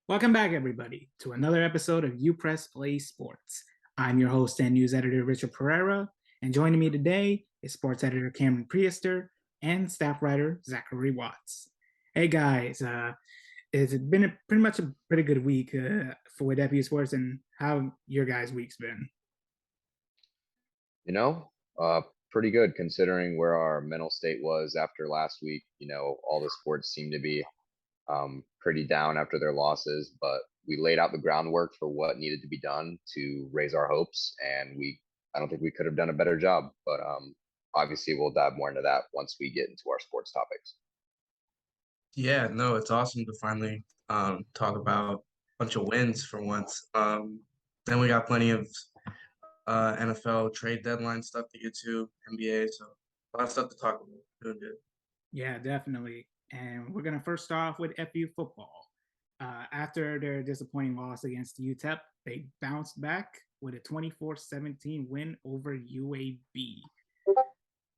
Welcome back, everybody, to another episode of UPressPlay Sports. I'm your host and news editor, Richard Pereira, and joining me today is sports editor Cameron Priester and staff writer Zachary Watts. Hey, guys, it's been pretty much a pretty good week for FAU Sports, and how your guys' week's been? You know, uh, Pretty good considering where our mental state was after last week. All the sports seemed to be pretty down after their losses, but we laid out the groundwork for what needed to be done to raise our hopes, and I don't think we could have done a better job. But obviously, we'll dive more into that once we get into our sports topics. Yeah, no, it's awesome to finally talk about a bunch of wins for once. Then we got plenty of NFL trade deadline stuff to get to, NBA, so a lot of stuff to talk about. Doing good. Yeah, definitely. And we're going to first start off with FAU Football. After their disappointing loss against UTEP, they bounced back with a 24-17 win over UAB.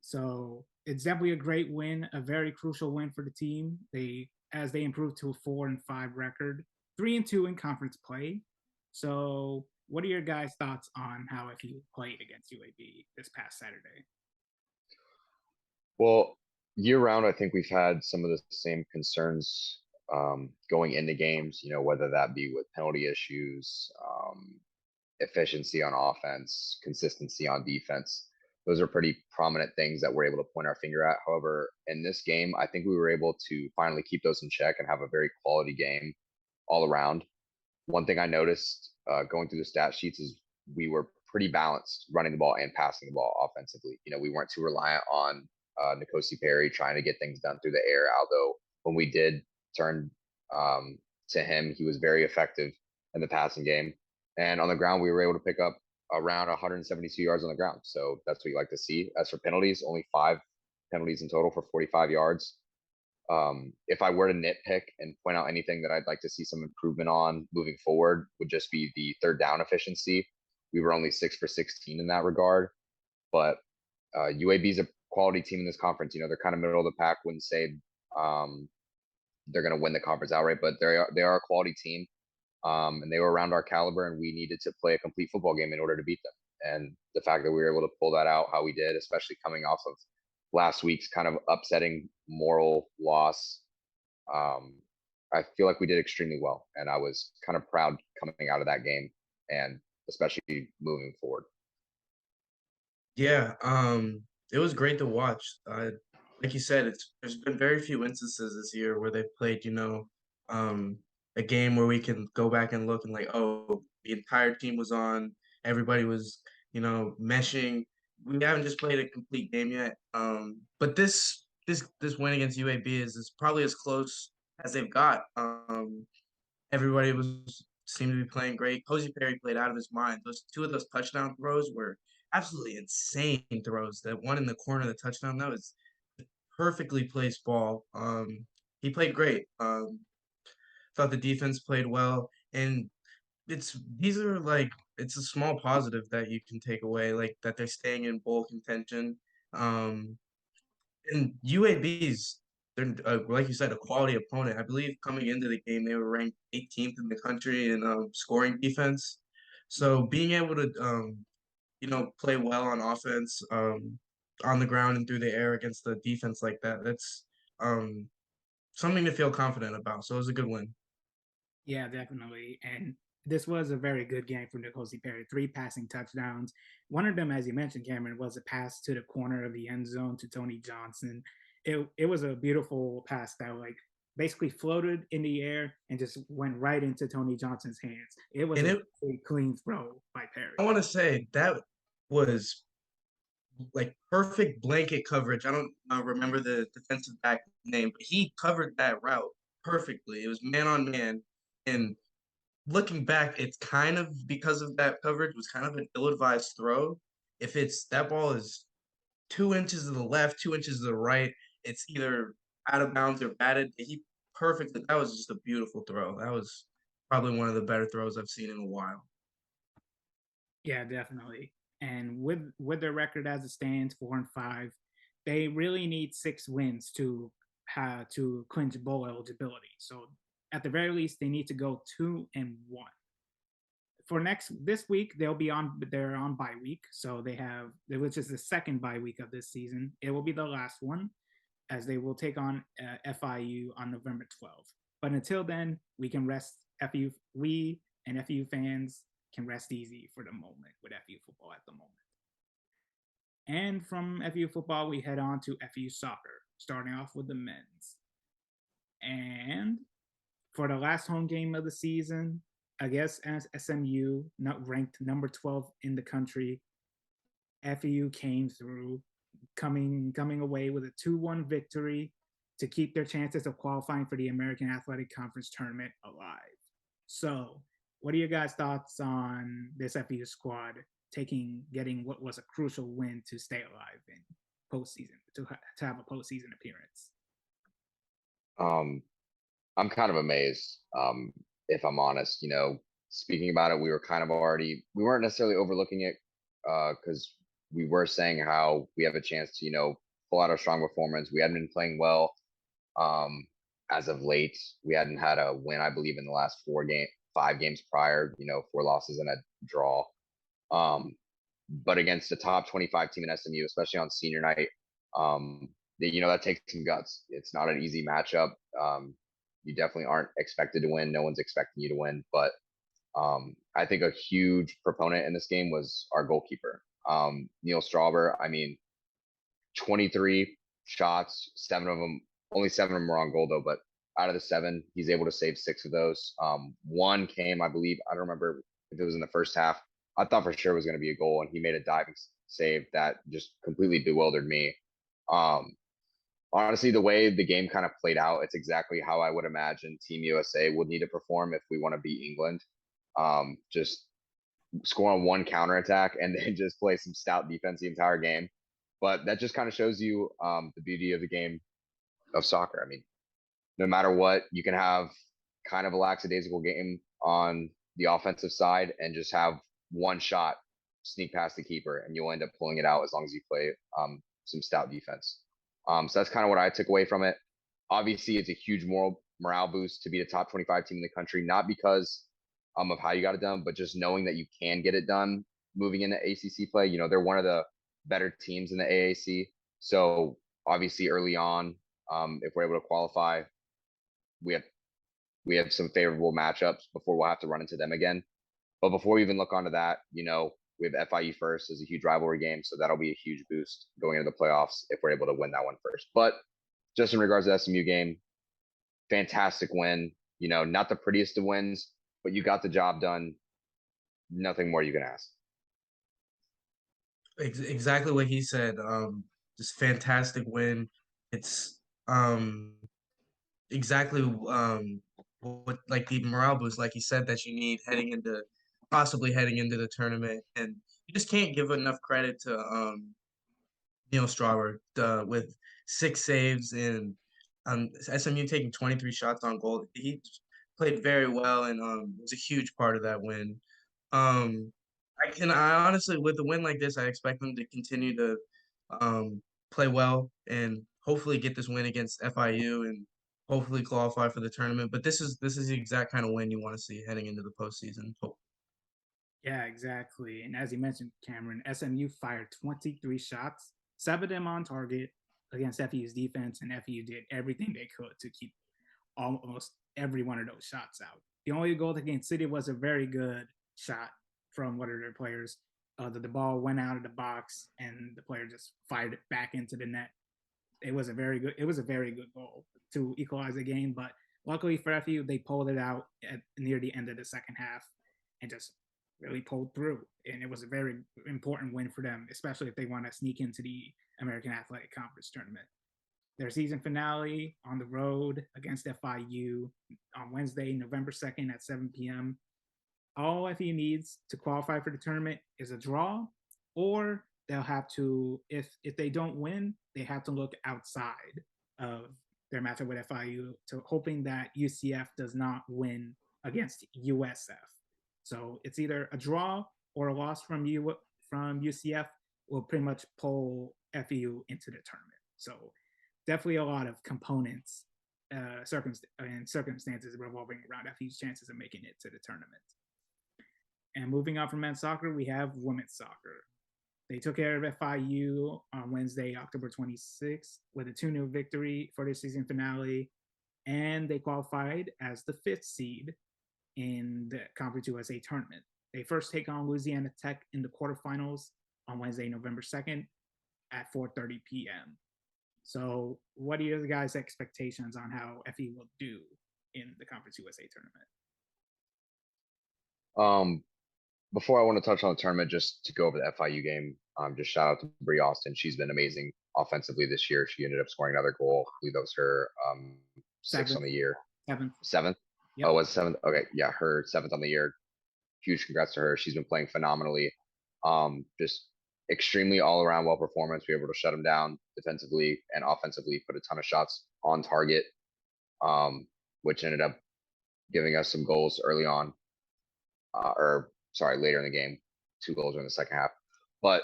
So it's definitely a great win, a very crucial win for the team. As they improved to a 4-5 record, 3-2 in conference play. So what are your guys' thoughts on how FAU played against UAB this past Saturday? Well, year round, I think we've had some of the same concerns going into games, whether that be with penalty issues, efficiency on offense, consistency on defense. Those are pretty prominent things that we're able to point our finger at. However, in this game, I think we were able to finally keep those in check and have a very quality game all around. One thing I noticed going through the stat sheets is we were pretty balanced running the ball and passing the ball offensively. We weren't too reliant on N'Kosi Perry trying to get things done through the air. Although when we did turn to him, he was very effective in the passing game. And on the ground, we were able to pick up around 172 yards on the ground. So that's what you like to see. As for penalties, only 5 penalties in total for 45 yards. If I were to nitpick and point out anything that I'd like to see some improvement on moving forward, would just be the third down efficiency. We were only 6 for 16 in that regard. But UAB is a quality team in this conference. They're kind of middle of the pack. Wouldn't say they're going to win the conference outright, but they are a quality team. And they were around our caliber, and we needed to play a complete football game in order to beat them. And the fact that we were able to pull that out how we did, especially coming off of last week's kind of upsetting moral loss, I feel like we did extremely well. And I was kind of proud coming out of that game, and especially moving forward. Yeah, it was great to watch. Like you said, there's been very few instances this year where they've played, a game where we can go back and look and like, oh, the entire team was on, everybody was, meshing. We haven't just played a complete game yet. But this win against UAB is probably as close as they've got. Everybody seemed to be playing great. N'Kosi Perry played out of his mind. Those 2 of those touchdown throws were absolutely insane throws. That one in the corner of the touchdown, that was perfectly placed ball. He played great. Thought the defense played well, and it's a small positive that you can take away, like that they're staying in bowl contention. And UAB's, they're like you said, a quality opponent. I believe coming into the game they were ranked 18th in the country in scoring defense. So being able to play well on offense, on the ground and through the air against the defense like that, that's something to feel confident about. So it was a good win. Yeah, definitely. And this was a very good game for N'Kosi Perry. 3 passing touchdowns. One of them, as you mentioned, Cameron, was a pass to the corner of the end zone to Tony Johnson. It was a beautiful pass that basically floated in the air and just went right into Tony Johnson's hands. It was a clean throw by Perry. I want to say that was like perfect blanket coverage. I don't remember the defensive back name, but he covered that route perfectly. It was man on man. And looking back, it's kind of because of that coverage was kind of an ill-advised throw. If that ball is 2 inches to the left, 2 inches to the right, it's either out of bounds or batted. That was just a beautiful throw. That was probably one of the better throws I've seen in a while. Yeah, definitely. And with their record as it stands, 4-5, they really need 6 wins to clinch bowl eligibility. So at the very least, they need to go 2-1. For this week, they're on bye week. So which is the second bye week of this season. It will be the last one, as they will take on FIU on November 12th. But until then, we can rest FU. We and FU fans can rest easy for the moment with FU football at the moment. And from FU football, we head on to FU soccer, starting off with the men's. And for the last home game of the season, I guess as SMU, not ranked number 12 in the country, FAU came through, coming away with a 2-1 victory to keep their chances of qualifying for the American Athletic Conference tournament alive. So, what are your guys' thoughts on this FAU squad getting what was a crucial win to stay alive in postseason, to have a postseason appearance? I'm kind of amazed, if I'm honest. Speaking about it, we weren't necessarily overlooking it, because we were saying how we have a chance to, pull out a strong performance. We hadn't been playing well as of late. We hadn't had a win, I believe, in the last 5 games prior, 4 losses and a draw. But against a top 25 team in SMU, especially on senior night, that takes some guts. It's not an easy matchup. You definitely aren't expected to win. No one's expecting you to win. But I think a huge proponent in this game was our goalkeeper, Neil Strawber. 23 shots, only 7 of them were on goal though, but out of the 7, he's able to save 6 of those. One came, I believe, I don't remember if it was in the first half. I thought for sure it was going to be a goal, and he made a diving save that just completely bewildered me. Honestly, the way the game kind of played out, it's exactly how I would imagine Team USA would need to perform if we want to beat England. Just score on one counterattack and then just play some stout defense the entire game. But that just kind of shows you the beauty of the game of soccer. No matter what, you can have kind of a lackadaisical game on the offensive side and just have one shot sneak past the keeper, and you'll end up pulling it out as long as you play some stout defense. So that's kind of what I took away from it. Obviously, it's a huge morale boost to be the top 25 team in the country, not because of how you got it done, but just knowing that you can get it done moving into ACC play. They're one of the better teams in the AAC. So obviously early on, if we're able to qualify, we have some favorable matchups before we'll have to run into them again. But before we even look onto that, we have FIU first as a huge rivalry game. So that'll be a huge boost going into the playoffs if we're able to win that one first. But just in regards to the SMU game, fantastic win. Not the prettiest of wins, but you got the job done. Nothing more you can ask. Exactly what he said. Just fantastic win. It's exactly what, like, the morale boost, like he said, that you need possibly heading into the tournament. And you just can't give enough credit to Neil Strawber with 6 saves and SMU taking 23 shots on goal. He played very well and was a huge part of that win. I honestly, with a win like this, I expect them to continue to play well and hopefully get this win against FIU and hopefully qualify for the tournament. But this is the exact kind of win you want to see heading into the postseason. Yeah, exactly. And as you mentioned, Cameron, SMU fired 23 shots, 7 of them on target against FU's defense, and FU did everything they could to keep almost every one of those shots out. The only goal against City was a very good shot from one of their players. The ball went out of the box, and the player just fired it back into the net. It was a very good goal to equalize the game, but luckily for FU, they pulled it out near the end of the second half and just really pulled through. And it was a very important win for them, especially if they want to sneak into the American Athletic Conference tournament. Their season finale on the road against FIU on Wednesday, November 2nd at 7 p.m. All FU needs to qualify for the tournament is a draw, or they'll have to, if they don't win, they have to look outside of their matchup with FIU, to hoping that UCF does not win against USF. So it's either a draw or a loss from UCF will pretty much pull FEU into the tournament. So definitely a lot of components circumstances revolving around FAU's chances of making it to the tournament. And moving on from men's soccer, we have women's soccer. They took care of FIU on Wednesday, October 26th, with a 2-0 victory for their season finale, and they qualified as the 5th seed in the Conference USA tournament. They first take on Louisiana Tech in the quarterfinals on Wednesday, November 2nd at 4:30 p.m. So what are your guys' expectations on how FE will do in the Conference USA tournament? Before I want to touch on the tournament, just to go over the FIU game, just shout out to Brie Austin. She's been amazing offensively this year. She ended up scoring another goal. I believe that was her sixth on the year. Seventh? Yep. Oh, it was seventh? Okay, yeah, her 7th on the year. Huge congrats to her. She's been playing phenomenally. Just extremely all-around well performance. We were able to shut them down defensively and offensively, put a ton of shots on target, which ended up giving us some goals early on. Later in the game, 2 goals in the second half. But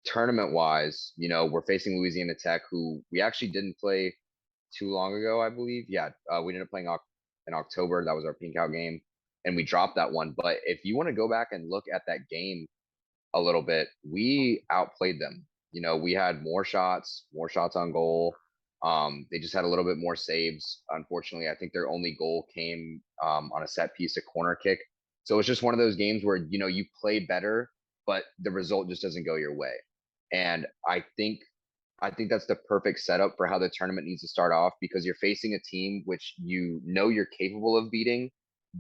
tournament-wise, we're facing Louisiana Tech, who we actually didn't play too long ago, I believe. Yeah, we ended up playing in October. That was our pink out game, and we dropped that one. But if you want to go back and look at that game a little bit, we outplayed them. We had more shots on goal. They just had a little bit more saves. Unfortunately, I think their only goal came on a set piece, a corner kick. So it's just one of those games where, you play better, but the result just doesn't go your way. And I think that's the perfect setup for how the tournament needs to start off, because you're facing a team which you're capable of beating,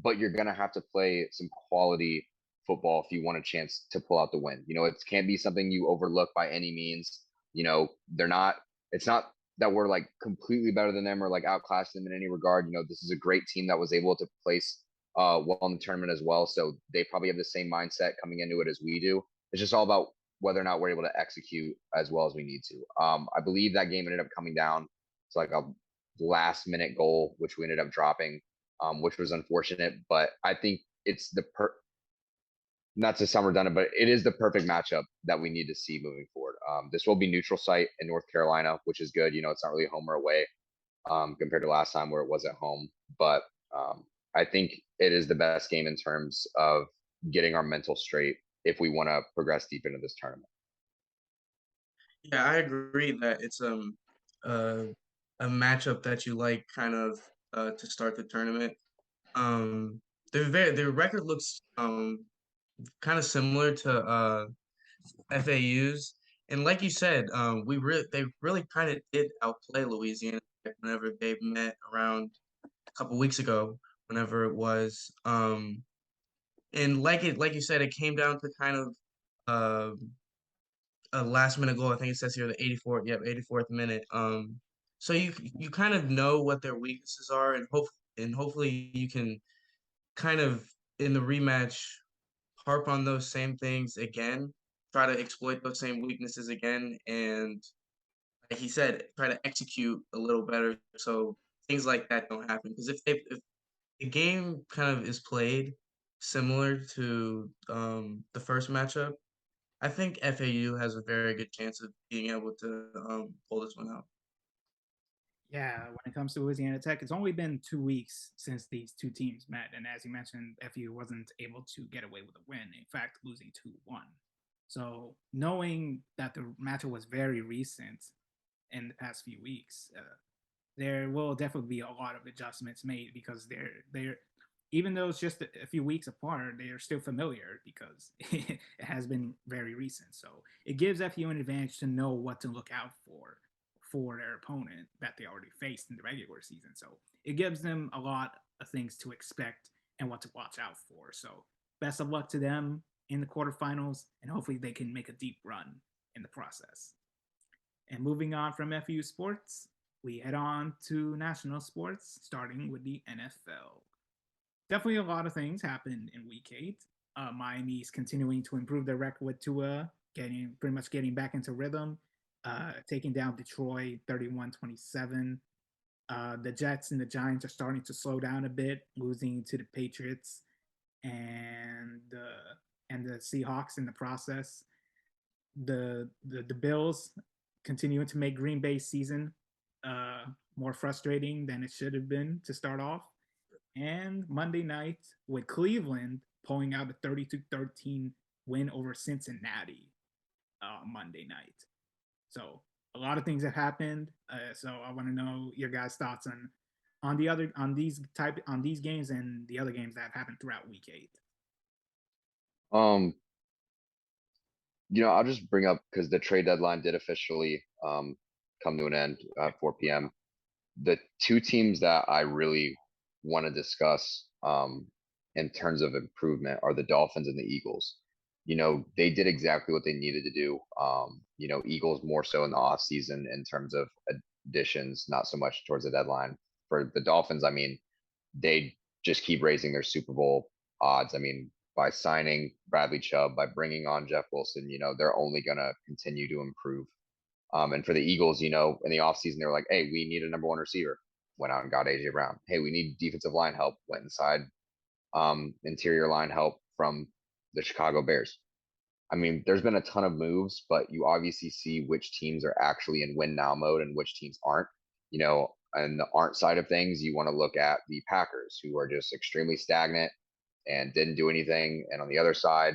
but you're going to have to play some quality football if you want a chance to pull out the win. It can't be something you overlook by any means. It's not that we're like completely better than them or like outclassed them in any regard. This is a great team that was able to place well in the tournament as well. So they probably have the same mindset coming into it as we do. It's just all about whether or not we're able to execute as well as we need to. I believe that game ended up coming down to like a last minute goal, which we ended up dropping, which was unfortunate. But I think it's not to sound redundant, but it is the perfect matchup that we need to see moving forward. This will be neutral site in North Carolina, which is good. It's not really home or away compared to last time where it was at home. But I think it is the best game in terms of getting our mental straight if we want to progress deep into this tournament. Yeah, I agree that it's a matchup that you like kind of to start the tournament. Their record looks kind of similar to FAU's, and like you said, they really kind of did outplay Louisiana whenever they met around a couple weeks ago, whenever it was. And like you said, it came down to kind of a last minute goal. I think it says here the 84th minute. So you kind of know what their weaknesses are, and hopefully you can kind of in the rematch harp on those same things again, try to exploit those same weaknesses again, and like he said, try to execute a little better so things like that don't happen. Because if the game kind of is played similar to the first matchup, I think FAU has a very good chance of being able to pull this one out. Yeah, when it comes to Louisiana Tech, it's only been 2 weeks since these two teams met. And as you mentioned, FAU wasn't able to get away with a win, in fact, losing 2-1. So knowing that the matchup was very recent in the past few weeks, there will definitely be a lot of adjustments made, because they're even though it's just a few weeks apart, they are still familiar because it has been very recent. So it gives FAU an advantage to know what to look out for their opponent that they already faced in the regular season. So it gives them a lot of things to expect and what to watch out for. So best of luck to them in the quarterfinals, and hopefully they can make a deep run in the process. And moving on from FAU sports, we head on to national sports, starting with the NFL. Definitely a lot of things happened in week 8. Miami's continuing to improve their record with Tua, pretty much getting back into rhythm, taking down Detroit 31-27. The Jets and the Giants are starting to slow down a bit, losing to the Patriots and the Seahawks in the process. The Bills continuing to make Green Bay's season more frustrating than it should have been to start off. And Monday night with Cleveland pulling out a 32-13 win over Cincinnati Monday night. So a lot of things have happened. So I want to know your guys' thoughts on these games and the other games that have happened throughout Week 8. Um, I'll just bring up because the trade deadline did officially come to an end at 4 p.m. The two teams that I really want to discuss in terms of improvement are the Dolphins and the Eagles. They did exactly what they needed to do. Eagles more so in the offseason in terms of additions, not so much towards the deadline. For the Dolphins, I mean, they just keep raising their Super Bowl odds. I mean, by signing Bradley Chubb, by bringing on Jeff Wilson, they're only going to continue to improve. And for the Eagles, in the offseason, they were like, hey, we need a number one receiver. Went out and got AJ Brown. Hey, we need defensive line help. Went inside interior line help from the Chicago Bears. I mean, there's been a ton of moves, but you obviously see which teams are actually in win now mode and which teams aren't. And the aren't side of things, you want to look at the Packers, who are just extremely stagnant and didn't do anything. And on the other side,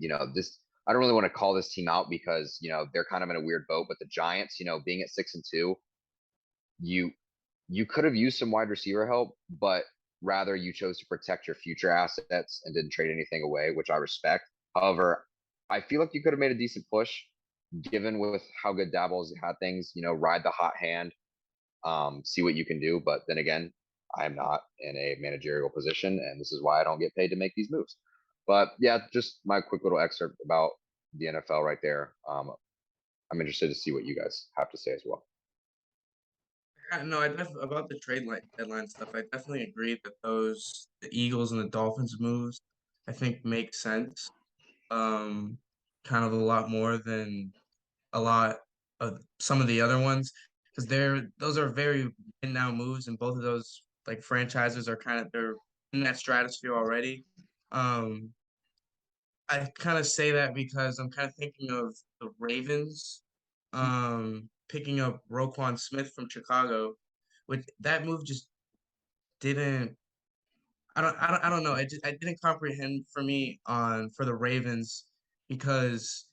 I don't really want to call this team out because, they're kind of in a weird boat, but the Giants, being at 6-2, you could have used some wide receiver help, but rather you chose to protect your future assets and didn't trade anything away, which I respect. However, I feel like you could have made a decent push given with how good Daboll's had things, ride the hot hand, see what you can do. But then again, I'm not in a managerial position, and this is why I don't get paid to make these moves. But yeah, just my quick little excerpt about the NFL right there. I'm interested to see what you guys have to say as well. No, about the deadline stuff. I definitely agree that the Eagles and the Dolphins moves, I think, make sense. Kind of a lot more than a lot of some of the other ones, because those are very win now moves, and both of those like franchises are they're in that stratosphere already. I kind of say that because I'm kind of thinking of the Ravens picking up Roquan Smith from Chicago, which that move just didn't. I don't know. I didn't comprehend for me for the Ravens because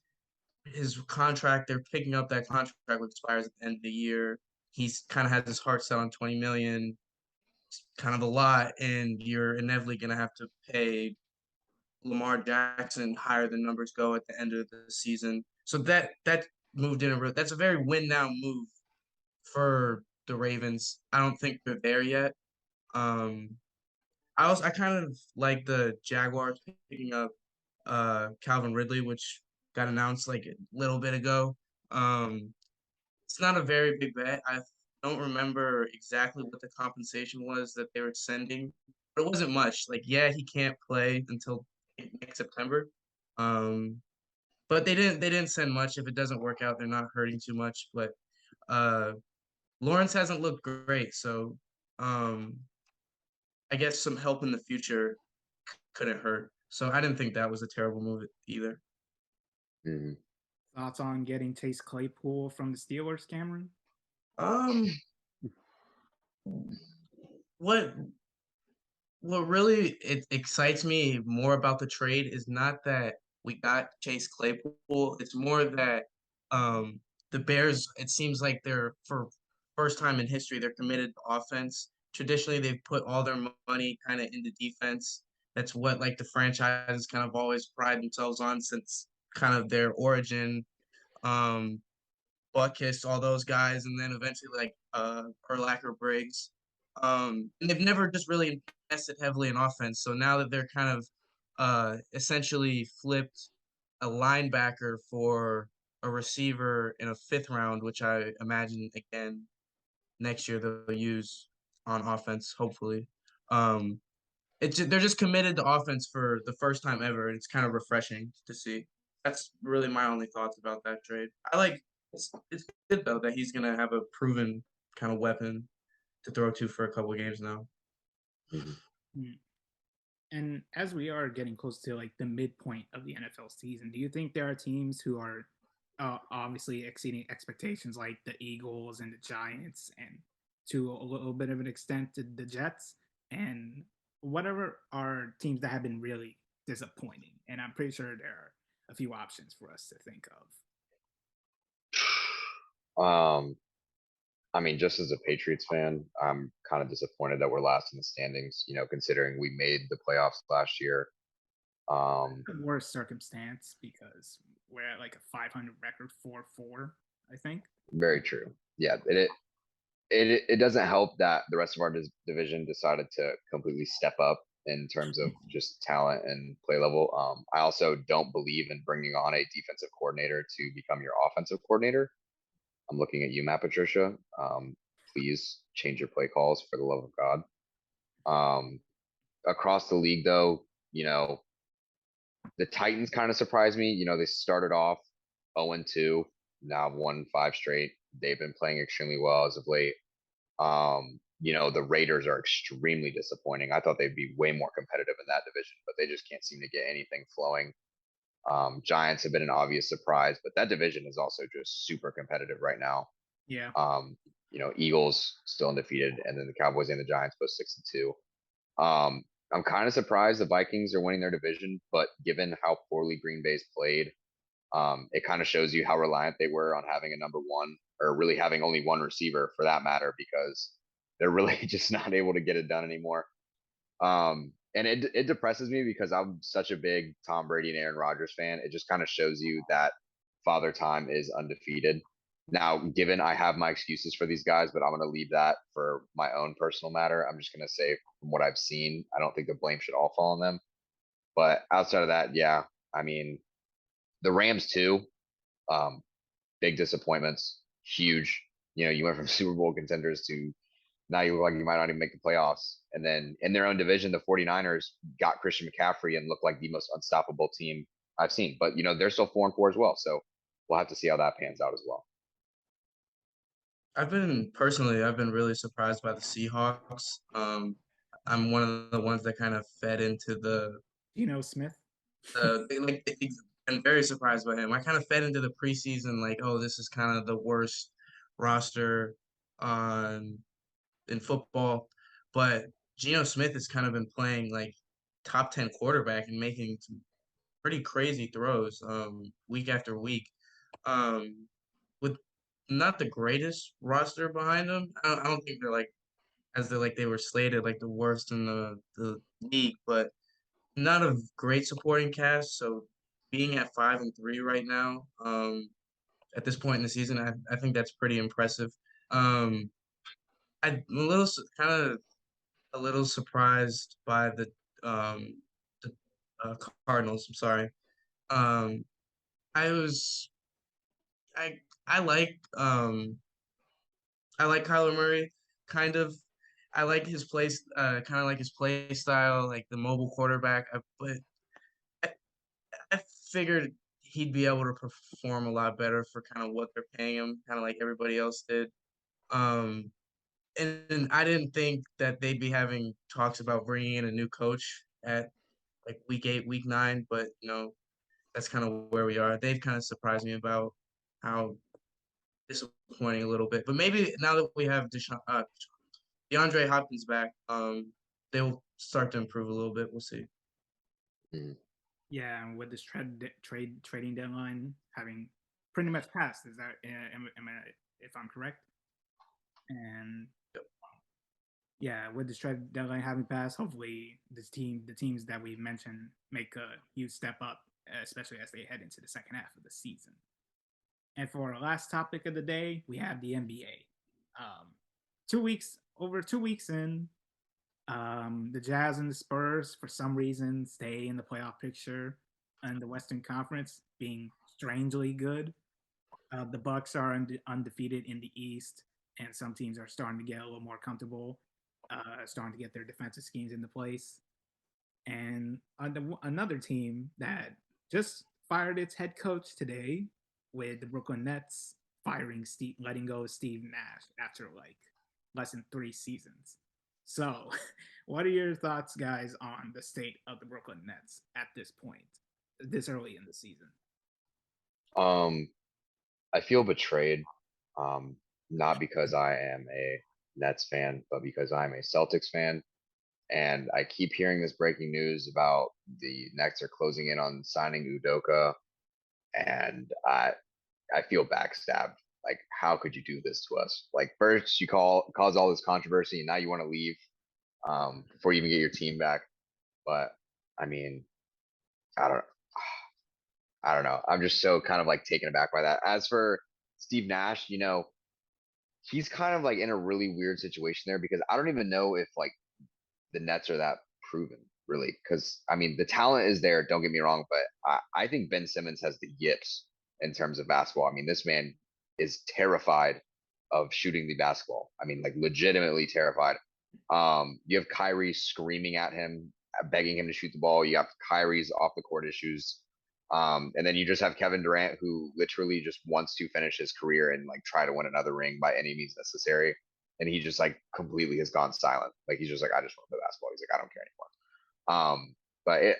his contract, they're picking up that contract which expires at the end of the year. He's kind of has his heart set on 20 million. It's kind of a lot, and you're inevitably going to have to pay Lamar Jackson higher than numbers go at the end of the season. So that move didn't. That's a very win now move for the Ravens. I don't think they're there yet. I kind of like the Jaguars picking up Calvin Ridley, which got announced like a little bit ago. It's not a very big bet. I don't remember exactly what the compensation was that they were sending, but it wasn't much. Like, yeah, he can't play until next September. But they didn't send much. If it doesn't work out, they're not hurting too much. But Lawrence hasn't looked great, so I guess some help in the future couldn't hurt. So I didn't think that was a terrible move either. Mm-hmm. Thoughts on getting Chase Claypool from the Steelers, Cameron? What really excites me more about the trade is not that we got Chase Claypool. It's more that the Bears, it seems like they're, for first time in history, they're committed to offense. Traditionally, they've put all their money kind of into defense. That's what like the franchises kind of always pride themselves on since kind of their origin. Buckus, all those guys, and then eventually like Urlacher Briggs. And they've never just really invested heavily in offense. So now that they're kind of essentially flipped a linebacker for a receiver in a 5th round, which I imagine again next year they'll use on offense, hopefully. They're just committed to offense for the first time ever, and it's kind of refreshing to see. That's really my only thoughts about that trade. It's good though that he's gonna have a proven kind of weapon to throw to for a couple of games now. Mm-hmm. And as we are getting close to like the midpoint of the NFL season, do you think there are teams who are obviously exceeding expectations like the Eagles and the Giants, and to a little bit of an extent to the Jets, and whatever are teams that have been really disappointing. And I'm pretty sure there are a few options for us to think of. I mean, just as a Patriots fan, I'm kind of disappointed that we're last in the standings, considering we made the playoffs last year. The worst circumstance because we're at like a 500 record, 4-4, I think. Very true. Yeah, it doesn't help that the rest of our division decided to completely step up in terms of just talent and play level. I also don't believe in bringing on a defensive coordinator to become your offensive coordinator. I'm looking at you, Matt Patricia. Please change your play calls for the love of God. Across the league, though, the Titans kind of surprised me. They started off 0-2, now won 5 straight. They've been playing extremely well as of late. The Raiders are extremely disappointing. I thought they'd be way more competitive in that division, but they just can't seem to get anything flowing. Giants have been an obvious surprise, but that division is also just super competitive right now. Yeah. Eagles still undefeated, and then the Cowboys and the Giants both 6-2. I'm kind of surprised the Vikings are winning their division, but given how poorly Green Bay's played, it kind of shows you how reliant they were on having a number one, or really having only one receiver for that matter, because they're really just not able to get it done anymore. And it depresses me because I'm such a big Tom Brady and Aaron Rodgers fan. It just kind of shows you that Father Time is undefeated. Now, given I have my excuses for these guys, but I'm going to leave that for my own personal matter. I'm just going to say from what I've seen, I don't think the blame should all fall on them. But outside of that, yeah, I mean, the Rams too, big disappointments, huge. You went from Super Bowl contenders to now you look like you might not even make the playoffs. And then in their own division, the 49ers got Christian McCaffrey and looked like the most unstoppable team I've seen. But, they're still 4-4 as well. So we'll have to see how that pans out as well. I've been really surprised by the Seahawks. I'm one of the ones that kind of fed into Smith. I'm very surprised by him. I kind of fed into the preseason like, oh, this is kind of the worst roster in football, but Geno Smith has kind of been playing like top 10 quarterback and making some pretty crazy throws week after week. With not the greatest roster behind them, I don't think they're like they were slated like the worst in the league, but not a great supporting cast. So being at 5-3 right now, at this point in the season, I think that's pretty impressive. I'm a little surprised by the Cardinals. I'm sorry. I was I I like Kyler Murray kind of. I like his kind of like his play style, like the mobile quarterback. But I, I figured he'd be able to perform a lot better for kind of what they're paying him, kind of like everybody else did. And I didn't think that they'd be having talks about bringing in a new coach at like week 8, week 9, but that's kind of where we are. They've kind of surprised me about how disappointing a little bit, but maybe now that we have DeAndre Hopkins back, they will start to improve a little bit. We'll see. Mhm. Yeah, and with this trading deadline having pretty much passed, is that if I'm correct? And yeah, with this trade deadline having passed, hopefully the teams that we mentioned make a huge step up, especially as they head into the second half of the season. And for our last topic of the day, we have the NBA. Over 2 weeks in, the Jazz and the Spurs, for some reason, stay in the playoff picture in the Western Conference, being strangely good. The Bucks are undefeated in the East, and some teams are starting to get a little more comfortable, starting to get their defensive schemes into place. And another team that just fired its head coach today, with the Brooklyn Nets letting go of Steve Nash after like less than 3 seasons. So, what are your thoughts, guys, on the state of the Brooklyn Nets at this point, this early in the season? I feel betrayed, not because I am a Nets fan, but because I'm a Celtics fan. And I keep hearing this breaking news about the Nets are closing in on signing Udoka, and I feel backstabbed. Like, how could you do this to us? Like, first you cause all this controversy, and now you want to leave before you even get your team back. But I mean, I don't, I don't know. I'm just so kind of like taken aback by that. As for Steve Nash, he's kind of like in a really weird situation there because I don't even know if like the Nets are that proven, really. Because I mean, the talent is there. Don't get me wrong, but I think Ben Simmons has the yips in terms of basketball. I mean, this man is terrified of shooting the basketball. I mean, like legitimately terrified. You have Kyrie screaming at him, begging him to shoot the ball. You have Kyrie's off the court issues. And then you just have Kevin Durant, who literally just wants to finish his career and like try to win another ring by any means necessary. And he just like completely has gone silent. Like he's just like, I just want to play basketball. He's like, I don't care anymore. But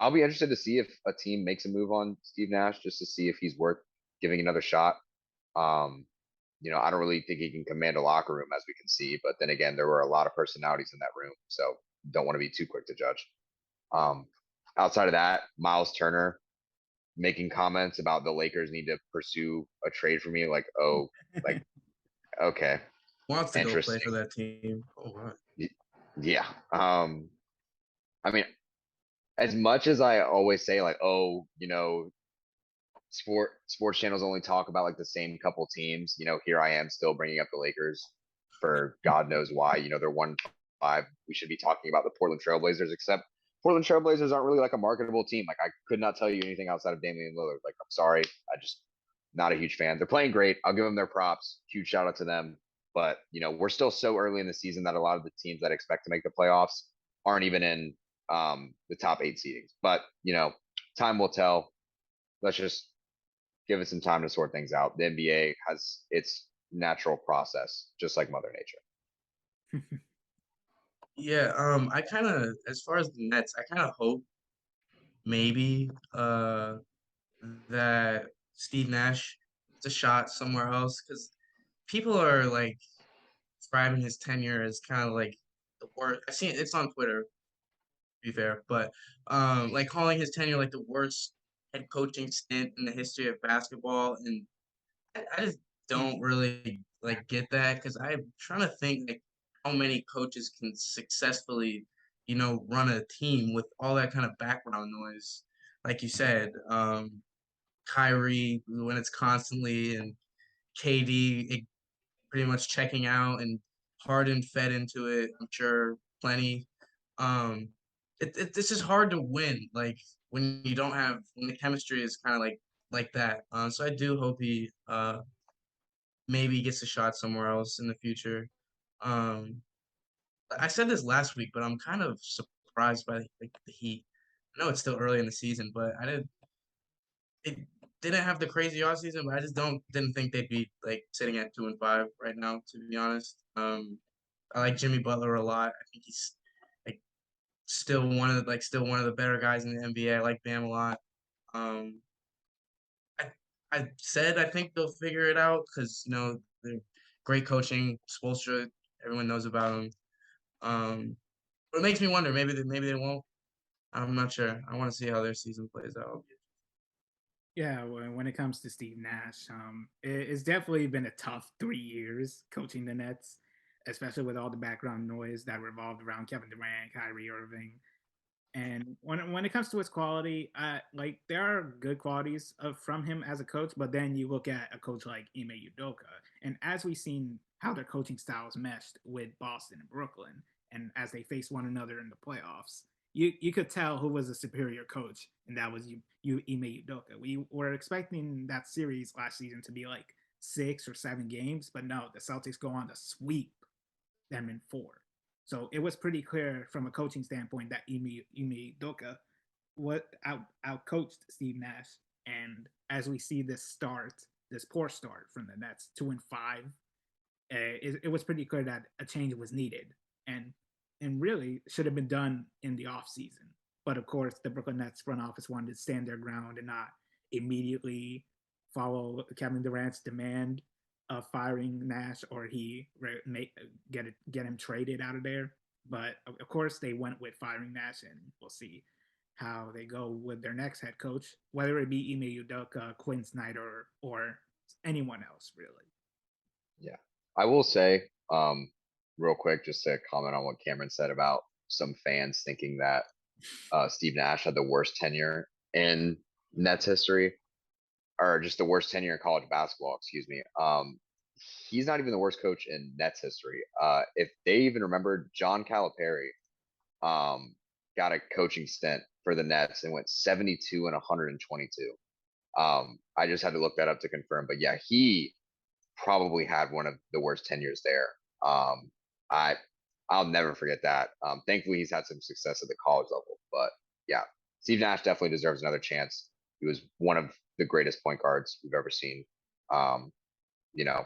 I'll be interested to see if a team makes a move on Steve Nash just to see if he's worth giving another shot. I don't really think he can command a locker room as we can see, but then again, there were a lot of personalities in that room, so don't want to be too quick to judge. Outside of that, Miles Turner making comments about the Lakers need to pursue a trade for me, like, oh, like, okay, Wants to go play interesting. for that team. Oh, wow. Yeah. I mean, as much as I always say, like, oh, sports channels only talk about like the same couple teams. Here I am still bringing up the Lakers for God knows why. They're 1-5. We should be talking about the Portland Trailblazers, except Portland Trailblazers aren't really like a marketable team. Like I could not tell you anything outside of Damian Lillard. Like I'm sorry, I just not a huge fan. They're playing great. I'll give them their props. Huge shout out to them. But we're still so early in the season that a lot of the teams that expect to make the playoffs aren't even in the top 8 seedings. But time will tell. Let's just give it some time to sort things out. The NBA has its natural process, just like Mother Nature. Yeah, I kind of, as far as the Nets, I kind of hope maybe that Steve Nash gets a shot somewhere else because people are like describing his tenure as kind of like the worst. I seen it's on Twitter, to be fair, but like calling his tenure like the worst head coaching stint in the history of basketball, and I just don't really like get that because I'm trying to think like how many coaches can successfully, run a team with all that kind of background noise. Like you said, Kyrie when it's constantly and KD pretty much checking out and Harden fed into it. I'm sure plenty. Um, this is hard to win. Like when you don't have when the chemistry is kind of like that. So I do hope he maybe gets a shot somewhere else in the future. Um, I said this last week, but I'm kind of surprised by like the Heat. I know it's still early in the season, but it didn't have the crazy off season, but I just didn't think they'd be like sitting at 2-5 right now, to be honest. I like Jimmy Butler a lot. I think he's like still one of the better guys in the NBA. I like Bam a lot. Um, I I said I think they'll figure it out because they're great coaching. Spoelstra, everyone knows about him. But it makes me wonder. Maybe they won't. I'm not sure. I want to see how their season plays out. Yeah, when it comes to Steve Nash, it's definitely been a tough 3 years coaching the Nets, especially with all the background noise that revolved around Kevin Durant, Kyrie Irving. And when it comes to his quality, like there are good qualities from him as a coach, but then you look at a coach like Ime Udoka, and as we've seen how their coaching styles meshed with Boston and Brooklyn, and as they faced one another in the playoffs, you could tell who was a superior coach, and that was Ime Udoka. We were expecting that series last season to be like 6 or 7 games, but no, the Celtics go on to sweep them in 4. So it was pretty clear from a coaching standpoint that Ime Udoka out coached Steve Nash. And as we see this poor start from the Nets, 2-5, it was pretty clear that a change was needed, and really should have been done in the off season. But of course, the Brooklyn Nets front office wanted to stand their ground and not immediately follow Kevin Durant's demand of firing Nash, or get him traded out of there. But of course, they went with firing Nash, and we'll see how they go with their next head coach, whether it be Ime Udoka, Quinn Snyder, or anyone else, really. Yeah, I will say, real quick, just to comment on what Cameron said about some fans thinking that Steve Nash had the worst tenure in Nets history, or just the worst tenure in college basketball, excuse me. He's not even the worst coach in Nets history. If they even remember, John Calipari got a coaching stint for the Nets and went 72 and 122. I just had to look that up to confirm, but yeah, he probably had one of the worst tenures there. I'll never forget that. Thankfully, he's had some success at the college level, but yeah, Steve Nash definitely deserves another chance. He was one of the greatest point guards we've ever seen. You know,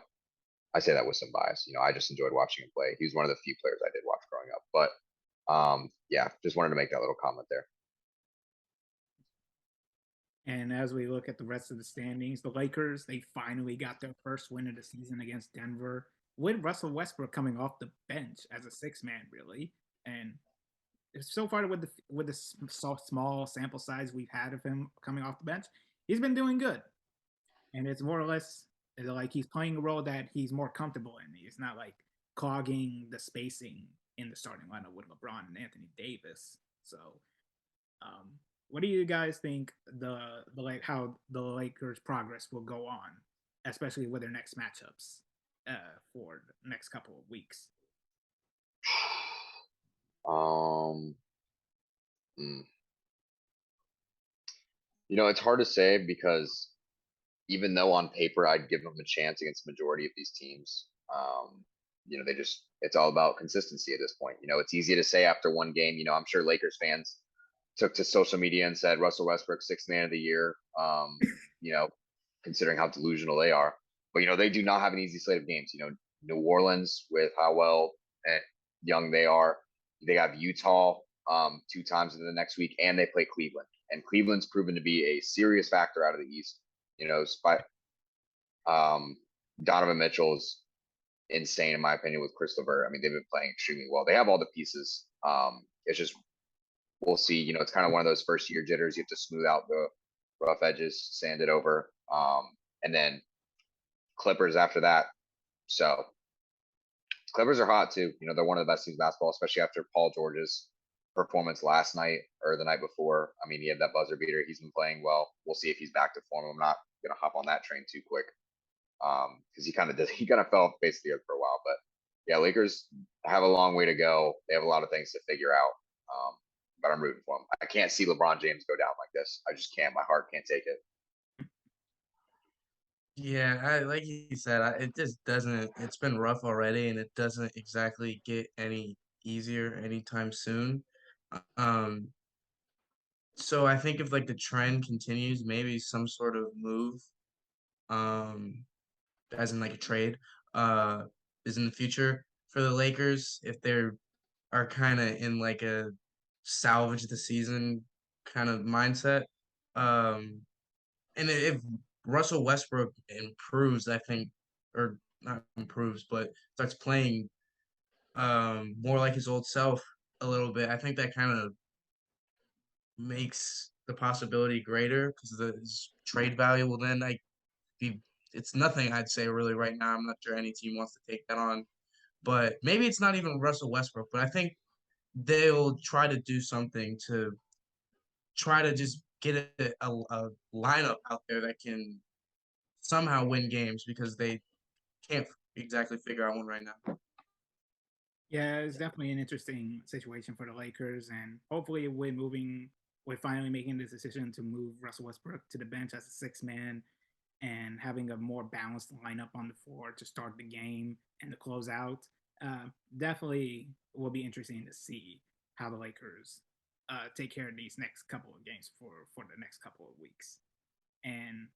I say that with some bias. I just enjoyed watching him play. He was one of the few players I did watch growing up. But yeah, just wanted to make that little comment there. And as we look at the rest of the standings, the Lakers, they finally got their first win of the season against Denver, with Russell Westbrook coming off the bench as a six-man, really. And so far, with the small sample size we've had of him coming off the bench, he's been doing good. And it's more or less like he's playing a role that he's more comfortable in. He's not like clogging the spacing in the starting lineup with LeBron and Anthony Davis. So, what do you guys think how the Lakers' progress will go on, especially with their next matchups for the next couple of weeks? It's hard to say because even though on paper I'd give them a chance against the majority of these teams, it's all about consistency at this point. It's easy to say after one game. I'm sure Lakers fans took to social media and said Russell Westbrook sixth man of the year. Considering how delusional they are, but they do not have an easy slate of games. New Orleans with how well and young they are. They have Utah 2 times in the next week, and they play Cleveland. And Cleveland's proven to be a serious factor out of the East. Donovan Mitchell's insane in my opinion with Chris LeVert. I mean, they've been playing extremely well. They have all the pieces. It's just we'll see. It's kind of one of those first year jitters. You have to smooth out the rough edges, sand it over, and then Clippers after that. So Clippers are hot too. They're one of the best teams in basketball, especially after Paul George's performance last night or the night before. I mean, he had that buzzer beater. He's been playing well. We'll see if he's back to form. I'm not gonna hop on that train too quick because he kind of fell off the face of the earth for a while. But yeah, Lakers have a long way to go. They have a lot of things to figure out. But I'm rooting for them. I can't see LeBron James go down like this. I just can't. My heart can't take it. Yeah, like you said, it just doesn't. It's been rough already, and it doesn't exactly get any easier anytime soon. So I think if like the trend continues, maybe some sort of move, as in like a trade, is in the future for the Lakers if they're are kind of in like a salvage the season kind of mindset. And if Russell Westbrook improves, I think, or not improves, but starts playing more like his old self a little bit, I think that kind of makes the possibility greater because the his trade value will then like be. It's nothing I'd say really right now. I'm not sure any team wants to take that on, but maybe it's not even Russell Westbrook. But I think they'll try to do something to try to just get a lineup out there that can somehow win games because they can't exactly figure out one right now. Yeah, it's definitely an interesting situation for the Lakers, and hopefully, we're finally making the decision to move Russell Westbrook to the bench as a sixth man, and having a more balanced lineup on the floor to start the game and to close out. Definitely will be interesting to see how the Lakers take care of these next couple of games for the next couple of weeks. And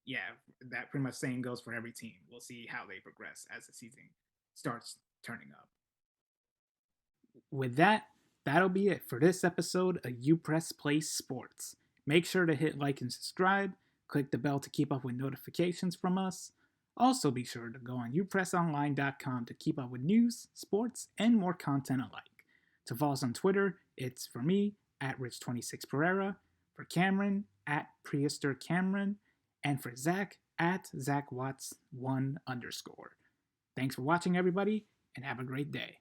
yeah, that pretty much same goes for every team. We'll see how they progress as the season starts turning up. With that, that'll be it for this episode of UPressPlay Sports. Make sure to hit like and subscribe. Click the bell to keep up with notifications from us. Also, be sure to go on upressonline.com to keep up with news, sports, and more content alike. To follow us on Twitter, it's for me, at Rich26Pereira, for Cameron, at PrehistorCameron, and for Zach, at ZachWatts1_. Thanks for watching, everybody, and have a great day.